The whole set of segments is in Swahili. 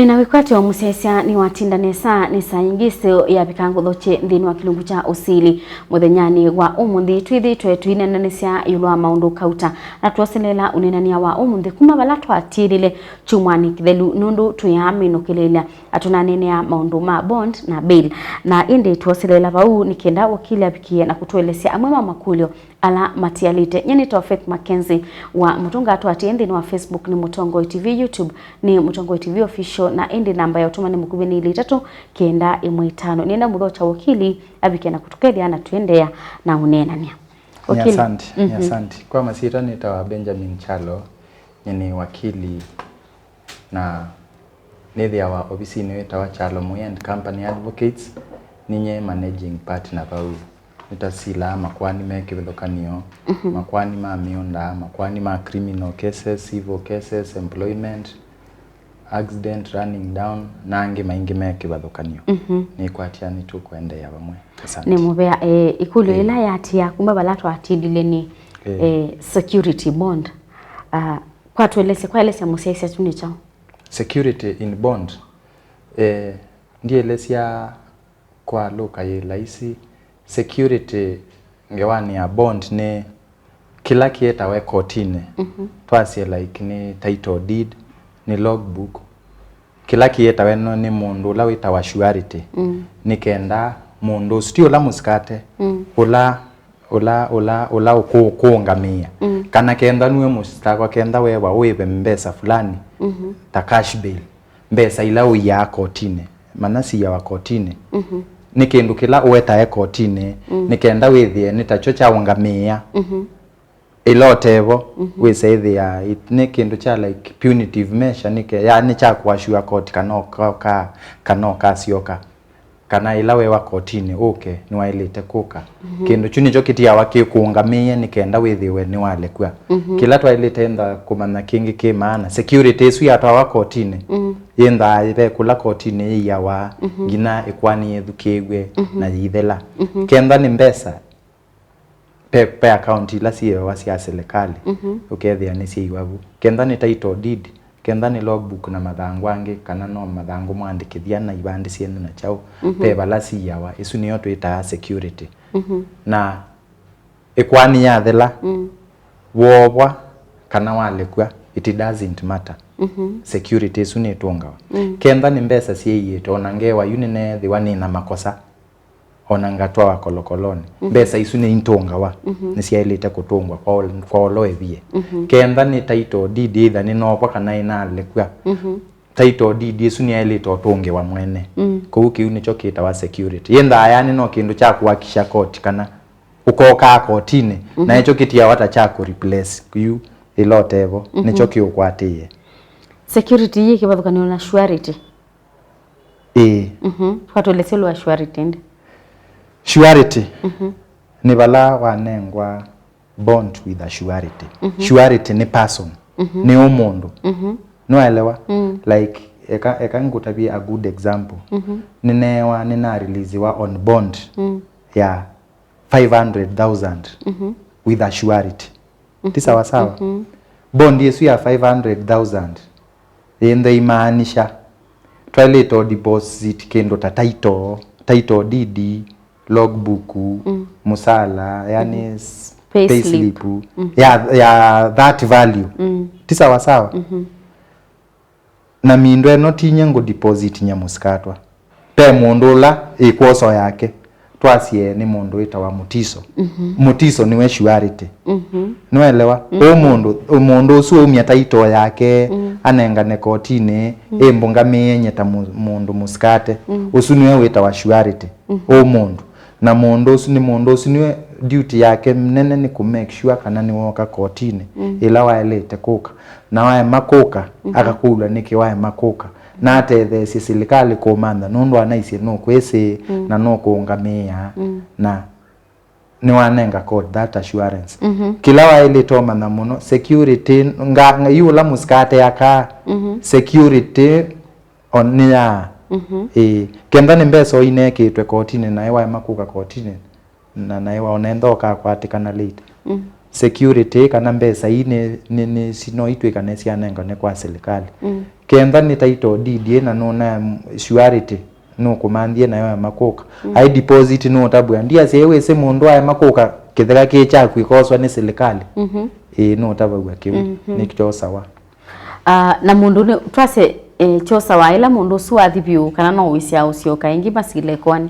Nina wikwati wa musesia ni watindanesa ni saingiso ya bikango doche ndini wa kilungu cha Usili muthenyani wa umundi twithi twinenanisia Yiulu wa maundu kauta na twoselela unenania wa umundi kuma bala twatirile chumwani kithelu nundu tuyaminukilela atunanenea maundu ma bond na bail na indi twoselela bau nikenda wakili abikie na kutuelesia amwema makulio ala matialite nyeni to Faith Mackenzie wa mutunga atwati indi ni wa Facebook ni Mutongo TV, YouTube ni Mutongo TV official na indi namba ya utuma ni mukubini ili 395 nina mudho cha wakili abikie na kutukethia na tuendea na Uneenany'A. Wakili asante kwa masira nitawa Benjamin Chalo nyeni wakili na nithia wa ofisi ni witawa Chalo and Company Advocates ninye managing partner bau nitasila makwani meke vethokanio makwani ma mionda makwani ma criminal cases, civil cases, employment, accident, running down nangi maingi meke vethokanio ni kwatiani tu kuendea bamwe. Asante. Ni mubea ikulu ila yatia kumba balatu atidile ni security bond kwa tuelese kwa elese musesia tunicha security in bond ndiye lesia kwa luka ye laisi security ngewani ya bond ni kila kieta we kotine twasi like ni title deed ni logbook kila kieta we no ni mundu la wita wa surety ni kenda mundu stio la muskate ula ukuungamia kana kenda nuwe mustako kenda wewa uibe mbesa fulani ta cash bail mbesa ila uya kotine manasi ya wa kotine ni kindu kila uweta kotine ni kenda withie ni tacho cha ungamia ilotevo we say there it ni kindu cha like punitive measure ni ke yani cha kuashua court kanoka sioka kana ila we wa kotine okay ni wailete kuka kindu chuni cho kitia waki kuungamia ni kenda withiwe ni wale kwa kila twailete enda kumana kingi ke maana security su ya twa kotine yenda ibe kula kotine ya wa gina ikwani edukegwe na yithela kenda ni mbesa pe account ila siyo wasi ya serikali ukethia ni si iwabu kenda ni title deed kenda ni logbook na mathangu angi kana no mathangu mwandikithia na ibandi cienu na chao pe balasi yawa isu niyo twita security na ikwani ya thela wobwa kana walekwa it doesn't matter security isu ni tungawa kenda ni mbesa ciye onangewa yunine thiwani na makosa onangatwa wa kolokoloni mbesa isu ni intungawa ni ciailite kutungwa kwa oloethie kenda ni title deed either ni no kana ina lekwa title deed isu ni ailite otunge wa mwene kou kiu ni chokita wa security yenda yani no kindu cha kuhakisha court kana ukoka kotine na hicho kitia wata cha ku replace kiu ilotevo ni choki ukwatie security yiki bathukanio na surety kwa tueleselo wa surety ndi surety ni bala wanengwa bond with a surety surety ni person ni umundu noelewa like eka ngutabia a good example ninewa nina release wa on bond ya 500,000 with a surety tisa wasawa bond yesu ya 500,000 yende imaanisha twalete deposit kendo ta title deed logbook musala yani payslip ya that value tisa wasawa na mindwe no tinye ngo deposit nya muskatwa pe mundu la ikwoso yake twasie ni mundu itawa mutiso mutiso niwe surety noelewa mundu usu umya title yake anengane kotine embungamie nyeta mundu muskate usu niwe witawa surety mundu na mundu usu niwe duty yake mnene ni ku make sure kana ni woka kotine ila waelete kuka na wae makuka akakula niki wae makuka na athe serikali komanda nundu anaisi no kwese na no kuungamia na ni wanenga code that assurance kila waile toma na muno security nga yula muskate yaka security onia kenda ni mbeso ineke itwe kotine na ewa makuka kotine na ewa onendoka kwatikana late security kana mbesa ni sino itwikane cianenga ne kwa serikali kenda ni title deed na nona surety no kumandie nayo ya makoka I deposit no tabu ndia sewe se mundu aya makoka kithira kicha kwikoswa ni serikali no tabu akiu ni kito sawa na mundu ni twase cho sawa ila mundu su athibio kana no wisia ucio kaingi basile kwani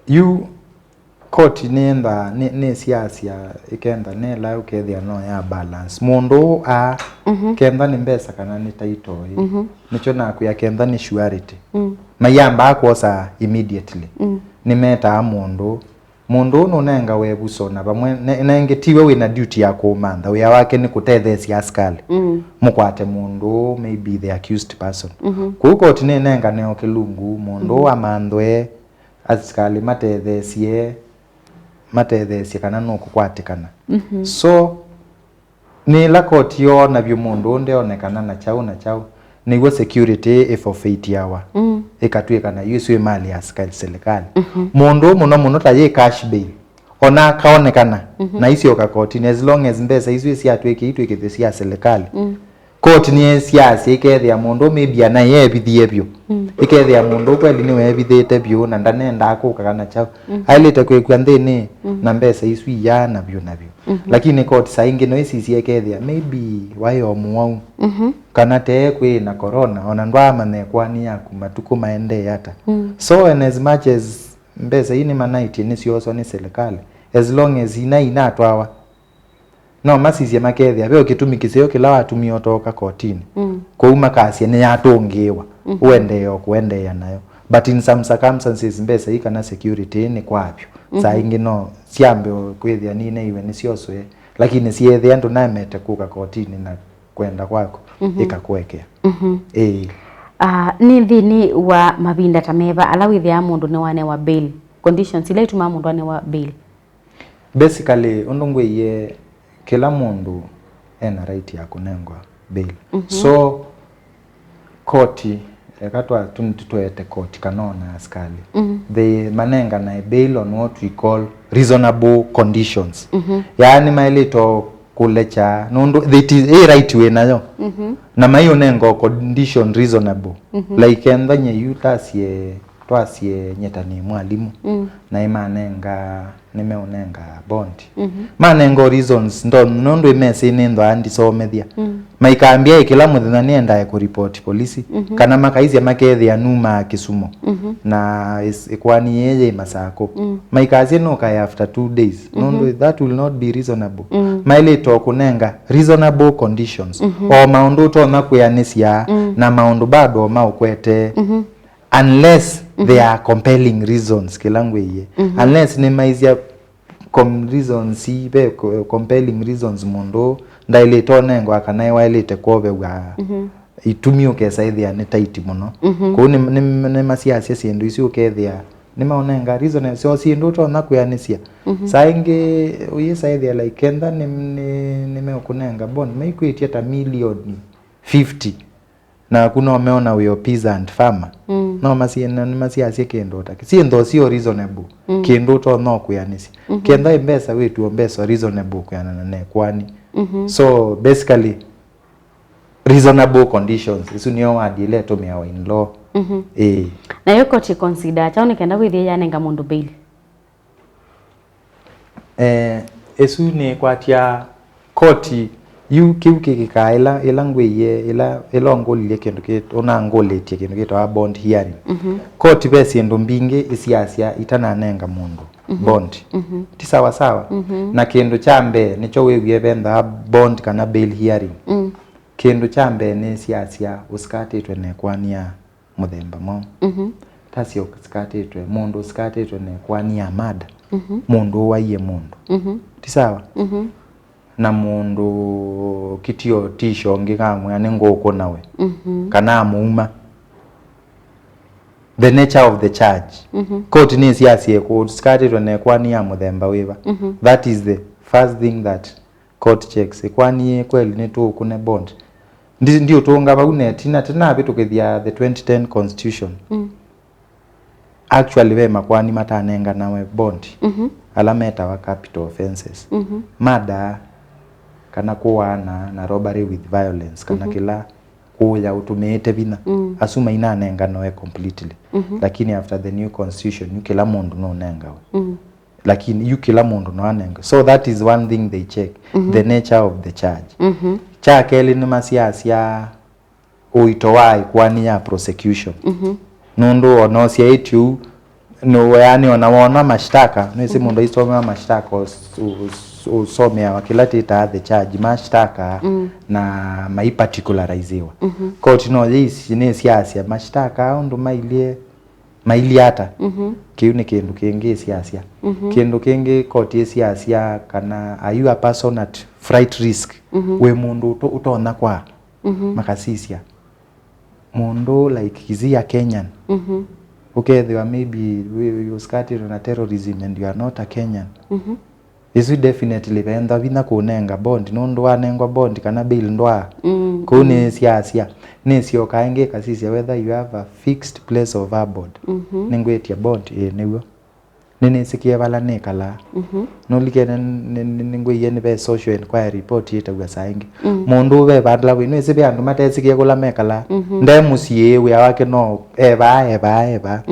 you court nenda ne siasia ikenda ne la ukethia no ya balance mundu a kenda ni mbesa kana ni title nicho na kuya kenda ni surety mayamba akosa immediately ni meta mundu no nenga webusona bamwe nengetiwe wina duty ya kumantha uya wake ni kutethesia askali mukwate mundu maybe the accused person kuko tine nenga ne okilungu mundu amandwe askali matethesie kana no kukwatikana so ni la court yo na byo mundu ndeonekana na chao niwe security if of 8 hour ikatwika na yuswe mali askali serikali mundu muno taye cash bail ona kaonekana na isio ka court as long as mbesa iswe si atweke itweke cia serikali court ni siasa ikethia mundu maybe na ye bithie byo ikethia mundu kweli ni we bithite byo na ndanenda akuka kana chao ailete kwekwa ndini na mbesa iswi ya na byo lakini court saingi no isi ikethia maybe wayo muwau kana te kwe na corona ona ndwa mane kwani yaku matuko maende yata so and as much as mbesa ini manaiti ni sioso ni serikali as long as ina twawa no masizia makethia beo kitumikiseo kila watumio toka kotini kuuma kasi ni yatongewa uendeyo kuendeya nayo but in some circumstances mbesa ikana security ni kwapyo saa ingi no siambe kwethia nine iwe ni sioswe lakini siethia ndo na mete kuka kotini na kwenda kwako ikakwekea ni thini wa mabinda tameva ala withia mundu ne wane wa bail conditions ile ituma mundu ane wa bail basically undongwe kila mundu ena right ya kunengwa bail so koti ekatwa tunitwete koti kanona askali they manenga na bail on what we call reasonable conditions yani mailito kulecha nundu that is a right way nayo na mayo nengo condition reasonable like endanye yutasie twasie nyetani mwalimu na imanenga nimeonenga bond manengo reasons ndo imese nendo andi somethia maikambia kila muthina nienda ku report polisi kana makaizi makethia numa Kisumu na ikwani yeye masako maikazi no kai after 2 days ndo that will not be reasonable maile to kunenga reasonable conditions o maundu to nakuyanisia na maundu bado maukwete unless there are compelling reasons kilangwe unless ni maizia reasons be compelling reasons mundo ndaile tonengo akanaye wailete kobe wa itumio kesa ithia ni tight muno ko ni masiasia sindu isi ukethia ni maonenga reason so sindu to nakuyanisia sainge uyesa ithia like kenda ni meokunenga bond maikwetia ta milioni 50 na kuna umeona huyo peasant farmer no masiasia kendo taki si ndo sio reasonable kendo to no kuyanisi kenda mbesa wetu mbesa reasonable kuyana ne kwani so basically reasonable conditions isu niyo wadi ile to mewa in law na yoko ti consider chaone kenda withia yanenga mundu bail esu ne kwatia koti yu kiuke kikaila ilangwe ilongolile kendo ke ona ngoletie kendo ke to bond hearing court besi ndo mbinge isiasia itananenga mundu bond ti sawa sawa na kendo chambe nicho wewe benda bond kana bail hearing kendo chambe ne siasia uskatetwe ne kwania muthemba mo tasio uskatetwe mundu uskatetwe ne kwania mada mundu waiye mundu ti sawa na mundu kitio tisho ngikamwe anengoko nawe kana muuma the nature of the charge court ni siasie ko skatetwe ne kwania muthemba wiva that is the first thing that court checks kwani kweli ni tu kune bond ndio tuonga baune tena bitukithia the 2010 constitution actually we makwani matanenga nawe bond alameta wa capital offenses murder kana kuwana na robbery with violence kana kila kuya utumete bina asuma inanenga noe completely lakini after the new constitution you kila mundu no nenga lakini you kila mundu no anenga, so that is one thing they check the nature of the charge cha keli ni masiasia uitowai kwani ya prosecution nundu onosia itu no yani onaona mashtaka no isi mundu isomea mashtaka usomea wakilata the charge mashtaka na mai particularizewa court no this ni siasia mashtaka undu mailiata kiu ni kindu kingi siasia kindu kingi court ya siasia kana are you a person at flight risk we mundu utona kwa makasisia mundu like kizia Kenyan okay they are maybe you started on a terrorism and you are not a Kenyan is definitely benda bina kunenga bond nundu anengwa bond kana bill ndwa kuni siasia nisio kainge kasisia whether you have a fixed place of abode ningwetia bond niwo nini sikia bala nekala no likene ningwe be social inquiry report yeta saingi mundu be badla we no sibe andu matesikia kula mekala ndemusie we awake no eba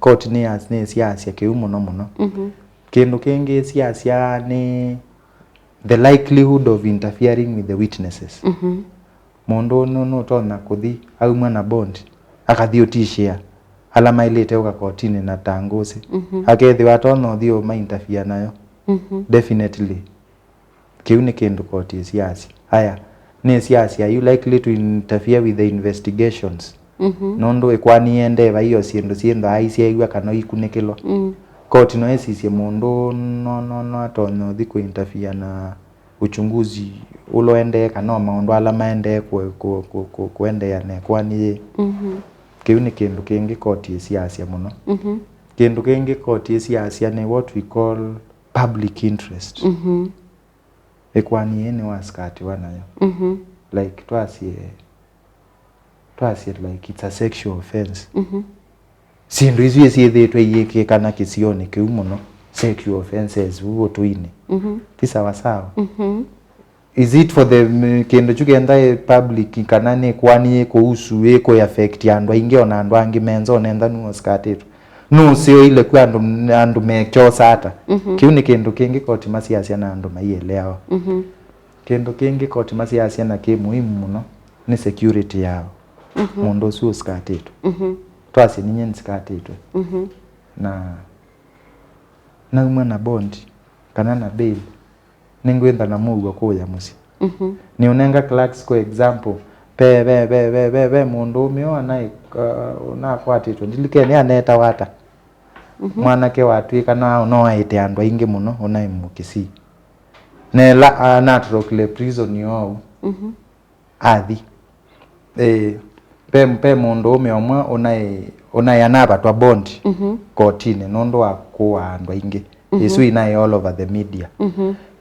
court ni as ni siasia kiumo no muno kindu kingi siasia ni the likelihood of interfering with the witnesses mundu no tona kuthi au mwana bond akathiotisha alama ilete uka kotini na tangusi akethi watono thio ma interfere nayo definitely kiuni kindu koti siasi haya ni siasi are you likely to interfere with the investigations nondo ekwani ende ba hiyo siendo aisi igwa kana ikunekelo koti no esisi mundu no atonyo thiko interfere na uchunguzi uloende kana maondo alama ende kuende ya ne kwani kiuni kindu kingi koti siasia muno kindu kingi koti siasia ni what we call public interest ekwani ene waskati wanayo like twasie like it's a sexual offense sindu izi siethetwe yeke kana kisioni kiu muno sexual offenses uwo twine kisa sawa is it for the kendo chugenda public kana ne kwani kuhusu eko affect yandu inge ona andu angi menzo nenda nu skatetu no sio ile kwa andu mecho sata kiuni kendo kingi koti masiasia na andu maielewa kendo kingi koti masiasia na ke muhimu muno ni security yao mundu sio skatetu twasi ninye skatetu na mwana bond kana na bail ningwenda na mugo kuya musi ni unenga clerks kwa example pe mundu umeo anai una kwati to ndilike ni aneta wata mwana ke watu kana no aite andu inge muno unaimukisi ne la natural prison yo athi pe mundu umeo unai anaba twa bond kotine nondo akwa andu inge isu inai all over the media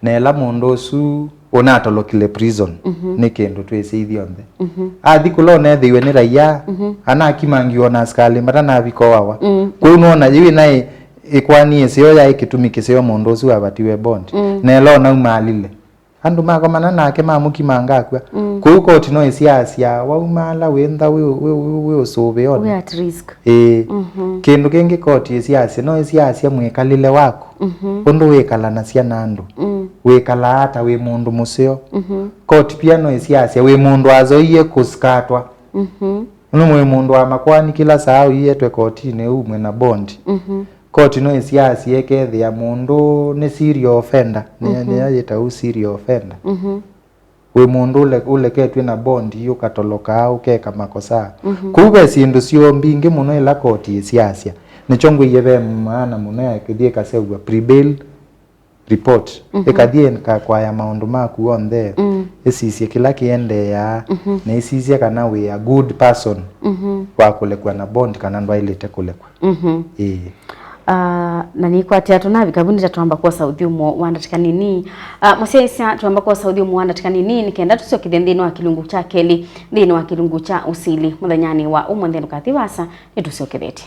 nela mundu su onatolokile prison nikendo twese ithionde athi kulone thiwe ni raia ana kimangiwa na askali matana biko wawa kuno yiwi nai ikwani esio ya ikitumikisio mundu su abatiwe bond nela ona umalile andu makomana nake mamukimanga akwa kuko tino isiasia waumala wenda we usobe ona we at risk kindu kingi koti isiasia no isiasia mwekalile wako undu wekala na cia nandu wekala hata we mundu musio koti pia no isiasia we mundu azoiye kuskatwa no mwe mundu wa makwani kila saa yetwe koti ne umwe na bond koti no isiasia kethi ya mundu ni serial offender ni yeta serial offender we mundu ule ketwe na bond yo katoloka au keka makosa kube sindu sio mbingi muno ila koti isiasia ni chongo yebe maana muno yakidie kasegwa prebail report ekadie kwa ya maundu maku on there esisi kila kiende ya na esisi kana we a good person kwa kulekwa na bond kana ndo ilete kulekwa na ni kwa tia tunavi kabuni tatuamba kwa Saudi umo wandatika nini mosiaisa tuamba kwa Saudi umo wandatika nini nikenda tusio kidendino wa kilungu cha keli ndino wa kilungu cha usili muthanyani wa umo ndenu kathivasa ni tusio kideti